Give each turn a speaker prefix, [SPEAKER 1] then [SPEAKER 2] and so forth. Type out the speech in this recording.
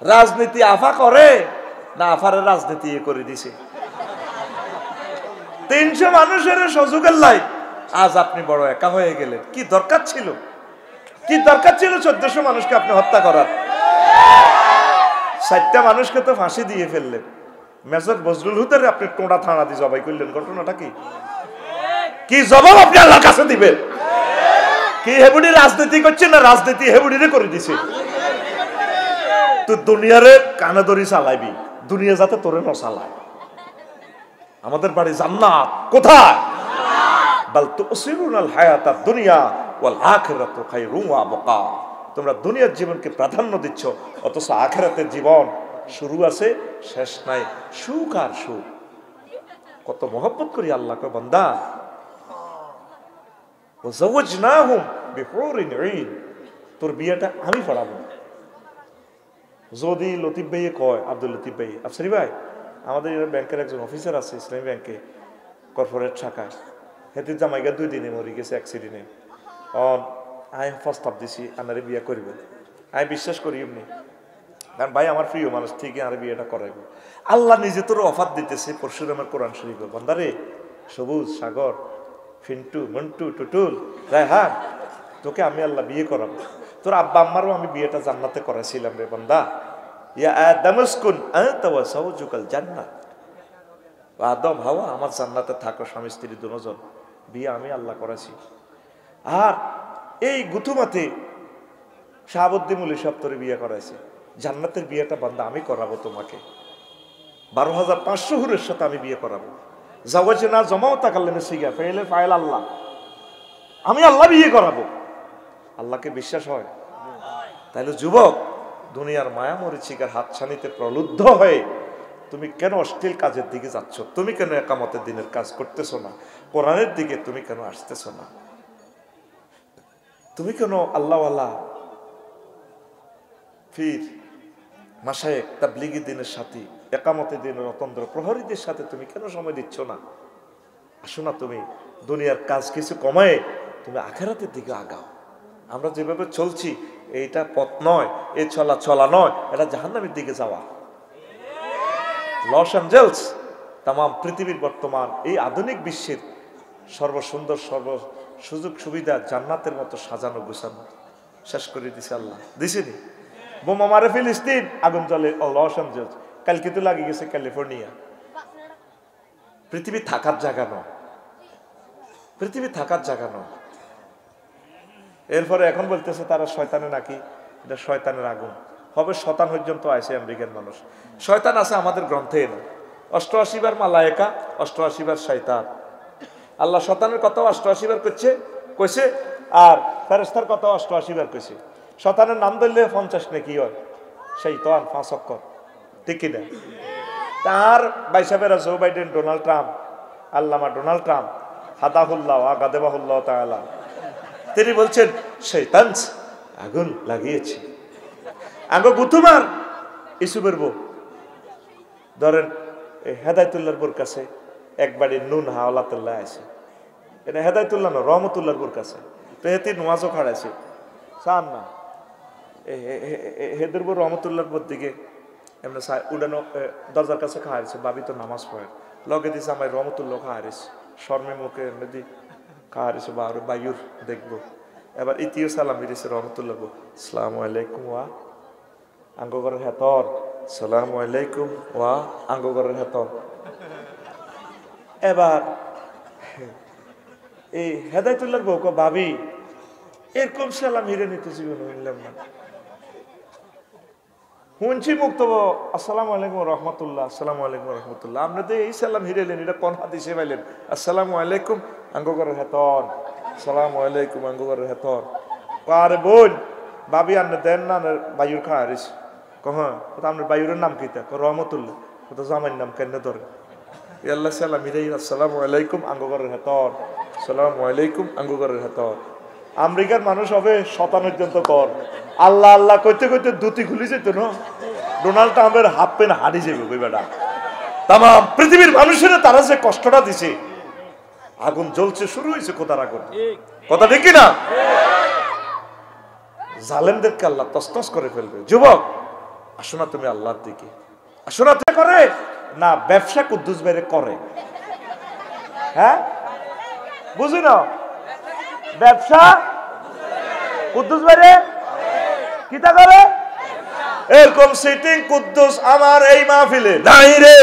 [SPEAKER 1] রাজনীতি আফা করে না আফারের রাজনীতি করে দিছে। 300 মানুষের সুযোগের লাই আজ আপনি বড় একা হয়ে গেলেন। কি দরকার ছিল, কি দরকার ছিল 1400 মানুষকে আপনি হত্যা করার? 60টা মানুষকে তো ফাঁসি দিয়ে ফেললেন। মেজর বজরুল হুদারে আপনি টোঁড়া থানা দিয়ে জবাই করলেন। ঘটনাটা কি? কি জবাব আপনি আল্লাহর কাছে দিবেন? কি হেবুড়ি রাজনীতি করছে না রাজনীতি হেবুড়িরে করে দিছে? তো দুনিয়ারে কানে ধরি চালাইবি, দুনিয়া যাতে তোরে না চালায়। আমাদের বাড়ি জান্নাত কোথায়? বাল তুসিরুনাল হায়াতাদ দুনিয়া ওয়াল আখিরাতু খায়রুম ওয়া আবকা। তোমরা দুনিয়ার জীবনকে প্রাধান্য দিচ্ছ, অথচ আখিরাতের জীবন শুরু আছে শেষ নাই। সুখ আর সুখ। কত মহব্বত করি আল্লাহকে বান্দা। ওয়াজাওয়াজনাহুম বিহুরিন ঈন। তোর বিয়েটা আমি পড়াবো। যদি লতিফ ভাই কয়, আব্দুল লতিফ ভাই, আফসারি ভাই, আমাদের ব্যাংকের একজন অফিসার আছে ইসলামী ব্যাংকে কর্পোরেট শাখায়, হেতির জামাইগা 2 দিনে মরে গেছে অ্যাক্সিডেন্টে। আমি প্রস্তাব দিছি আনারে বিয়ে করব। আমি বিশ্বাস করি এমনি, কারণ ভাই আমার প্রিয় মানুষ, ঠিকই আর বিয়েটা করাইব। আল্লাহ নিজে তোর অফার দিতেছে পরশুরামের কোরআন শরীফে। বান্দারে, সবুজ, সাগর, ফিন্টু, মন্টু, টুটুল, রায়হান, তোকে আমি আল্লাহ বিয়ে করাবো। তোর আব্বা আম্মারও আমি বিয়েটা জান্নাতে করাইছিলাম রে বান্দা। ইয়া আদামুসকুন আনতা ওয়া যাওজুকাল জান্নাত। আদম হাওয়া আমার জান্নাতে থাকো, স্বামী স্ত্রী দুজন। বিয়ে আমি আল্লাহ করাইছি। আর এই গুথুমাতে শাহাবুদ্দিন মুলি সপ্তরে বিয়ে করাইছে। জান্নাতের বিয়েটা বান্দা আমি করাবো তোমাকে। 12,500 হুরের সাথে আমি বিয়ে করাবো। যাওয়াজে না জমাও তাকাল্লেমে সিগা ফেলে ফাইল আল্লাহ, আমি আল্লাহ বিয়ে করাবো। আল্লাহকে বিশ্বাস হয়? তাইলে যুবক, দুনিয়ার মায়া মরিচিকার হাতছানিতে প্রলুব্ধ হয়ে তুমি কেন অশ্লীল কাজের দিকে যাচ্ছ? তুমি কেন একামতের দিনের কাজ করতেছো না? কোরআনের দিকে তুমি কেন আসতেছো না? তুমি কেন আল্লাহওয়ালা ফির মাশায়েখ তাবলীগী দিনের সাথী, একামতের দিনের অতন্দ্র প্রহরীদের সাথে তুমি কেন সময় দিচ্ছ না? আসো না, তুমি দুনিয়ার কাজ কিছু কমায় তুমি আখিরাতের দিকে আগাও। আমরা যেভাবে চলছি এইটা পথ নয়, এই চলা নয়, এটা জাহান্নামের দিকে যাওয়া। লস অ্যাঞ্জেলস তাম পৃথিবীর বর্তমান এই আধুনিক বিশ্বের সর্বসুন্দর সর্ব সুযোগ সুবিধা জান্নাতের মতো সাজানো গোছানো শেষ করে দিছে আল্লাহ। দিছেনি? বোমা মারে ফিলিস্তিন, আগুন জ্বলে লস অ্যাঞ্জেলস, কালকে তো লাগিয়ে গেছে ক্যালিফোর্নিয়া। পৃথিবী থাকার জায়গা নয়, পৃথিবী থাকার জায়গা নয়। এরপরে এখন বলতেছে তারা শয়তানে, নাকি এটা শয়তানের আগুন হবে। শতান পর্যন্ত আছে আমেরিকান মানুষ। শয়তান আছে আমাদের গ্রন্থে, 88 বার মালায়েকা, 88 বার শয়তান। আল্লাহ শতানের কথা 88 বার কইছে, আর ফেরেশতার কথা 88 বার কইছে। শতানের নাম ধরলে 50 নাকি হয়, শয়তান 5 অক্ষর, ঠিক কিনা? তার বাইসাবেরা জো বাইডেন, ডোনাল্ড ট্রাম্প, আল্লামা ডোনাল্ড ট্রাম্প হাদাহুল্লাহ আগাদেবাহুল্লাহ তাআলা, তিনি বলছেন শয়তান আগুন লাগিয়েছে। আগে গুতুমার ইসুবের বউ ধরেন হেদায়তুল্লাহর বোর কাছে একবারে নুন হাওলাতুল্লাহ আছে, এটা হেদায়তুল্লাহ না, রহমতুল্লাহর বোর কাছে। তো হেতি নোয়াজও খাড়াইছে চান না, হেদের বউ রহমতুল্লাহর বোর দিকে এমনি উডানো দরজার কাছে খাওয়াইছে। বাবি তো নামাজ পড়ে, লগে দিছে আমার রহমতুল্লাহ খাওয়াইছে, শর্মে মুখে এমনি দি খাওয়াইছে। বা আরো বায়ুর দেখবো। এবার ইতিও সালাম দিয়েছে রহমতুল্লাহ বউ, আসসালামু আলাইকুম ওয়া আঙ্গগরের হেতর, সালামু আলাইকুম ওয়া আঙ্গগরের হেতর। এবার এই হেদায়তুল্লাহর বউ কো, ভাবি এরকম সালাম হিরে নিতে জীবন হইলাম না। শুনছি মুক্ত আসসালামু আলাইকুম রহমতুল্লাহ, আসসালামু আলাইকুম রহমতুল্লাহ। আপনি তো এই সালাম হিরেলেন, এটা কোন হাদিসে পাইলেন? আসসালামু আলাইকুম আঙ্গগরের হেতর, আসসালামু আলাইকুম আঙ্গগরের হেতর। আরে বোন, ভাবি আন্নে দেন না, বায়ুর খাওয়া হারিস। হ্যাঁ, আপনার বায়ুরের নাম কিতা? রহমতুল্লাহ। তো জামাইয়ের নাম কেন ধরে? আল্লাহ সালাম হিরে, আসসালামু আলাইকুম আঙ্গগরের হেতর, আসসালামু আলাইকুম আঙ্গগরের হেতর। আমেরিকার মানুষ হবে শতানুর্যন্ত কর, আল্লাহ আল্লাহ কইতে কইতে দুটি খুলি যেত না, ডোনাল্ড ট্রাম্পের হাফ পেন হারিয়ে যাবে ওই বেটা। তাম পৃথিবীর মানুষেরা তারা যে কষ্টটা দিছে, আগুন জ্বলছে, শুরু হয়েছে কোথার আগুন, কথা ঠিক না? জালেমদেরকে আল্লাহ তসতস করে ফেলবে। যুবক, আসো না তুমি আল্লাহর দিকে, আসো না তুমি করে না ব্যবসা কুদ্দুস বাইরে করে। হ্যাঁ বুঝি না, ব্যবসা কুদ্দুস বাইরে কিতা করে? এরকম সিটিং কুদ্দুস আমার এই মাহফিলে নাই রে।